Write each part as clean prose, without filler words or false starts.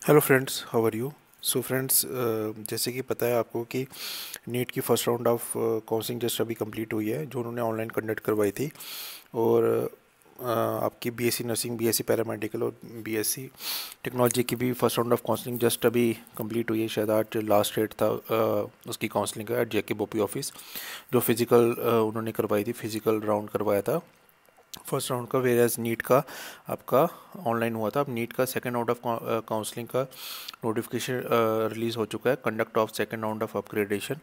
Hello friends, how are you. So friends, जैसे कि पता है आपको कि नीट की first round of counselling just अभी कंप्लीट हुई है, जो उन्होंने ऑनलाइन कंडक्ट करवाई थी। और आपकी बीएससी नर्सिंग, बीएससी पैरामेडिकल और बीएससी टेक्नोलॉजी की भी first round of counselling just अभी कंप्लीट हुई है। शायद आज लास्ट डेट था उसकी काउंसलिंग का एट जेके बोपी ऑफिस, जो फिज़िकल उन्होंने करवाई थी, फिज़िकल राउंड करवाया था फर्स्ट राउंड का। वेयर एज नीट का आपका ऑनलाइन हुआ था। अब नीट का सेकंड राउंड ऑफ काउंसलिंग का नोटिफिकेशन रिलीज़ हो चुका है। Conduct of second round of upgradation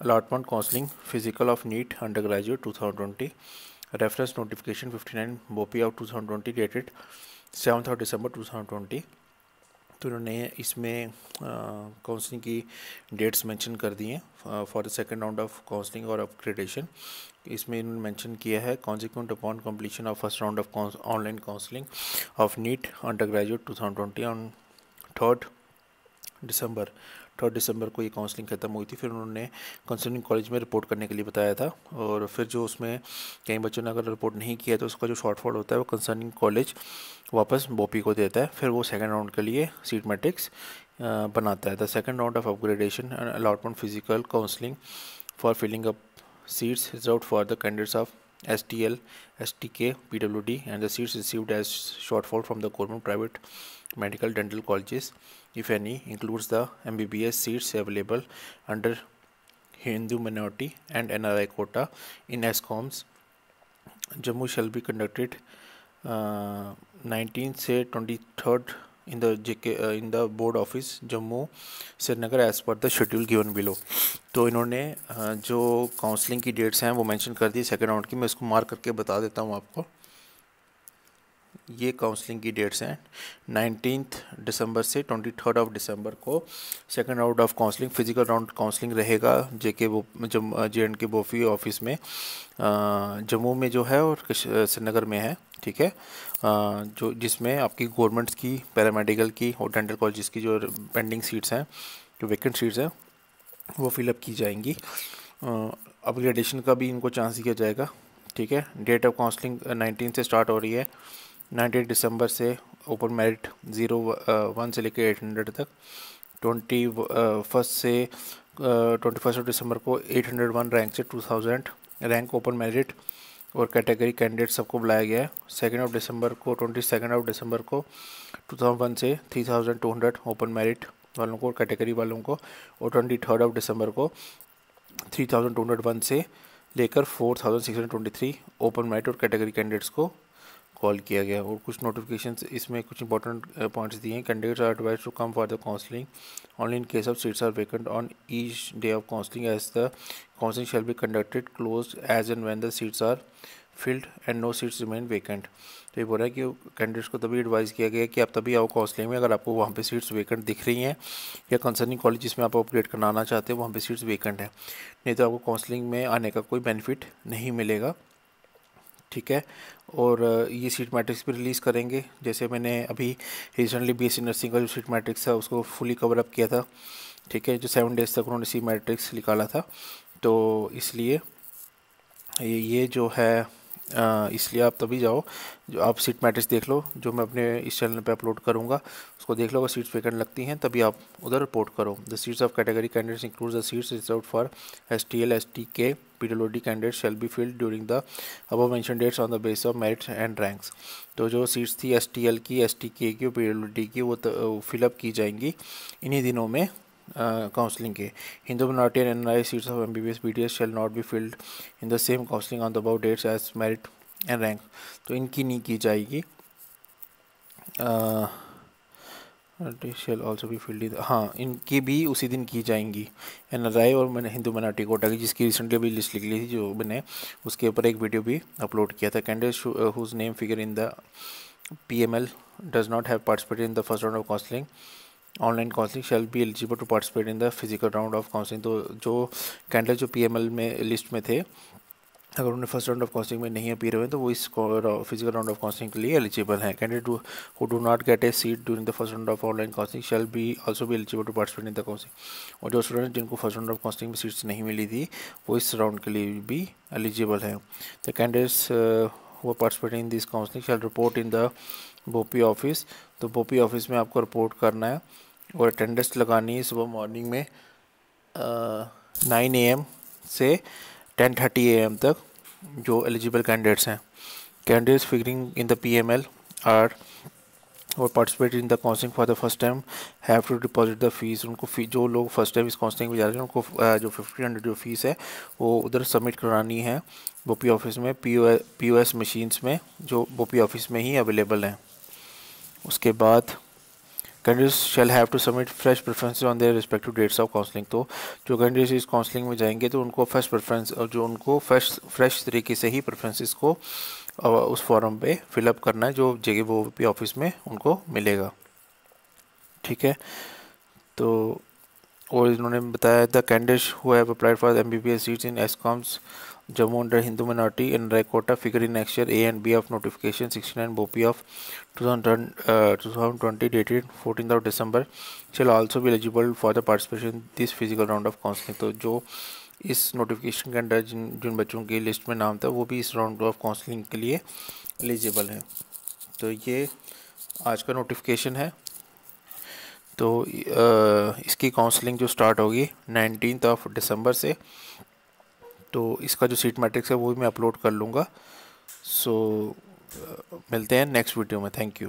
allotment counselling physical of NEET under graduate 2020 reference notification 59 BOPEE of 2020 dated 7 of December 2020। तो उन्होंने इसमें काउंसलिंग की डेट्स मेंशन कर दी हैं for the second round of counselling और अपग्रेडेशन। इसमें इन्होंने मेंशन किया है consequent upon completion of first round of online counselling of NEET under graduate 2020 on third December. 3 दिसंबर को ये काउंसलिंग ख़त्म हुई थी। फिर उन्होंने कंसर्निंग कॉलेज में रिपोर्ट करने के लिए बताया था, और फिर जो उसमें कई बच्चों ने अगर रिपोर्ट नहीं किया तो उसका जो शॉर्टफॉल होता है वो कंसर्निंग कॉलेज वापस बोपी को देता है। फिर वो सेकंड राउंड के लिए सीट मैट्रिक्स बनाता है। The second round of upgradation and allotment physical counselling for filling up seats reserved for the candidates of STL, STK, PWD, and the seats received as shortfall from the government, private, medical, dental colleges, if any, includes the MBBS seats available under Hindu minority and NRI quota in ESCOMs. Jammu shall be conducted 19th से 23rd in the JK in the board office Jammu Srinagar as per the schedule given below. तो इन्होंने जो counselling की dates हैं वो mention कर the second round की। मैं इसको मार्क करके बता देता हूँ आपको। ये काउंसलिंग की डेट्स हैं 19 दिसंबर से 23 ऑफ दिसंबर को second round of counselling physical round counselling रहेगा जेके वो JNK बोफी ऑफिस में जम्मू में जो है और श्रीनगर में है। ठीक है, जो जिसमें आपकी गवर्नमेंट्स की पैरामेडिकल की और डेंटल कॉलेजेस की जो पेंडिंग सीट्स हैं, जो वैकेंट सीट्स हैं, वो फिलअप की जाएंगी। अपग्रेडेशन का भी इनको चांस दिया जाएगा। ठीक है, डेट ऑफ काउंसलिंग 19 से स्टार्ट हो रही है। 19 दिसंबर से ओपन मेरिट 01 से लेकर 800 तक। 21 ऑफ दिसंबर को 801 रैंक से 2000 रैंक ओपन मेरिट और कैटेगरी कैंडिडेट सबको बुलाया गया है। 2 ऑफ दिसंबर को 22 ऑफ दिसंबर को 2001 से 3200 ओपन मेरिट वालों को और कैटेगरी वालों को, और 23 ऑफ दिसंबर को 3201 से लेकर 4623 ओपन मेरिट और कैटेगरी कैंडिडेट्स को कॉल किया गया। और कुछ नोटिफिकेशंस इसमें कुछ इंपॉर्टेंट पॉइंट्स दिए हैं। Candidates are advise to come for the counselling only in case of seats are vacant on each day of counselling as the counselling shall be conducted close as and when the seats are filled and no seats remain vacant. तो ये बोल रहा है कि candidates को तभी advice किया गया है कि आप तभी आओ काउंसलिंग में अगर आपको वहाँ पे सीट्स वेकेंट दिख रही हैं, या कंसर्निंग कॉलेज जिसमें आप अपग्रेड कराना चाहते हैं वहाँ पे सीट्स वेकेंट हैं। नहीं तो आपको काउंसलिंग में आने का कोई बेनिफिट नहीं मिलेगा। ठीक है, और ये सीट मैट्रिक्स भी रिलीज़ करेंगे। जैसे मैंने अभी रिसेंटली बीएससी नर्सिंग का जो सीट मैट्रिक्स था उसको फुली कवर अप किया था। ठीक है, जो 7 डेज़ तक उन्होंने सीट मैट्रिक्स निकाला था, तो इसलिए ये जो है इसलिए आप तभी जाओ, जो आप सीट मैट्रिक्स देख लो, जो मैं अपने इस चैनल पे अपलोड करूँगा उसको देख लो। अगर सीट्स वैकेंट लगती हैं तभी आप उधर रिपोर्ट करो। The seats of category candidates include the seats reserved for STL, STK, PWD candidate shall be filled during the above mention dates on the base of merit and ranks. तो जो seats थी STL की, STK की और PWD की वो fill up की जाएंगी इन्हीं दिनों में काउंसलिंग के। Hindu minority and NRI seats of MBBS BDS shall not be filled in the same counselling on the about dates as merit and rank. तो इनकी नहीं की जाएगी। शैल ऑल्सो बी फिल्ड, हाँ, इनकी भी उसी दिन की जाएंगी। NRI और मैंने हिंदू मिनॉरिटी कोटा की, जिसकी रिसेंटली अभी लिस्ट लिख ली थी जो मैंने, उसके ऊपर एक वीडियो भी अपलोड किया था। Candidates whose name figure in the PML does not have participated in the first round of counselling online counselling shall be eligible to participate in the physical round of counselling. तो जो candidate जो PML में list में थे, अगर उन्हें first round of counselling में नहीं अपीयर हुए तो वो इस फिजिकल राउंड ऑफ काउंसलिंग के लिए एलिजिबल हैं। Candidate who do not get a seat during the first round of online counselling shall be also be eligible to participate in the counselling. और जो स्टूडेंट जिनको फर्स्ट राउंड ऑफ काउंसलिंग में seats नहीं मिली थी वो इस राउंड के लिए भी एलिजिबल हैं। The candidates who are participating in this counseling shall report in the Bopi office. तो बोपी ऑफिस में आपको रिपोर्ट करना है और अटेंडेंस लगानी है सुबह मॉर्निंग में 9 AM से 10:30 AM तक, जो एलिजिबल कैंडिडेट्स हैं। Candidates figuring in the PML are और participate in the counselling for the first time have to deposit the fees. उनको जो लोग फर्स्ट टाइम इस काउंसलिंग में जा रहे हैं उनको जो 1500 जो फीस है वो उधर सबमिट करानी है बोपी ऑफिस में, POS मशीन्स में, जो बोपी ऑफिस में ही अवेलेबल हैं। उसके बाद candidates shall have to submit fresh preference on their respective dates of counselling. तो जो कैंडिडेट्स इस काउंसलिंग में जाएंगे तो उनको फर्स्ट प्रेफरेंस और जो उनको फ्रेश तरीके से ही प्रेफरेंसेस को उस फॉर्म पे फिलअप करना है जो जगह वो भी ऑफिस में उनको मिलेगा। ठीक है। तो और इन्होंने बताया the candidates who have applied for MBBS seats in एस्कॉम्स Jammu under Hindu minority in रायकोटा figure in next year A and B of notification 69 BOPI of 2020 dated 14th of December shall also be eligible for the participation in this physical round of counseling। तो जो इस notification के under जिन बच्चों की list में नाम था वो भी इस राउंड ऑफ काउंसलिंग के लिए एलिजिबल हैं। तो ये आज का नोटिफिकेशन है। तो इसकी काउंसलिंग जो स्टार्ट होगी 19th of December से। तो इसका जो सीट मैट्रिक्स है वो भी मैं अपलोड कर लूँगा। सो मिलते हैं नेक्स्ट वीडियो में। Thank you.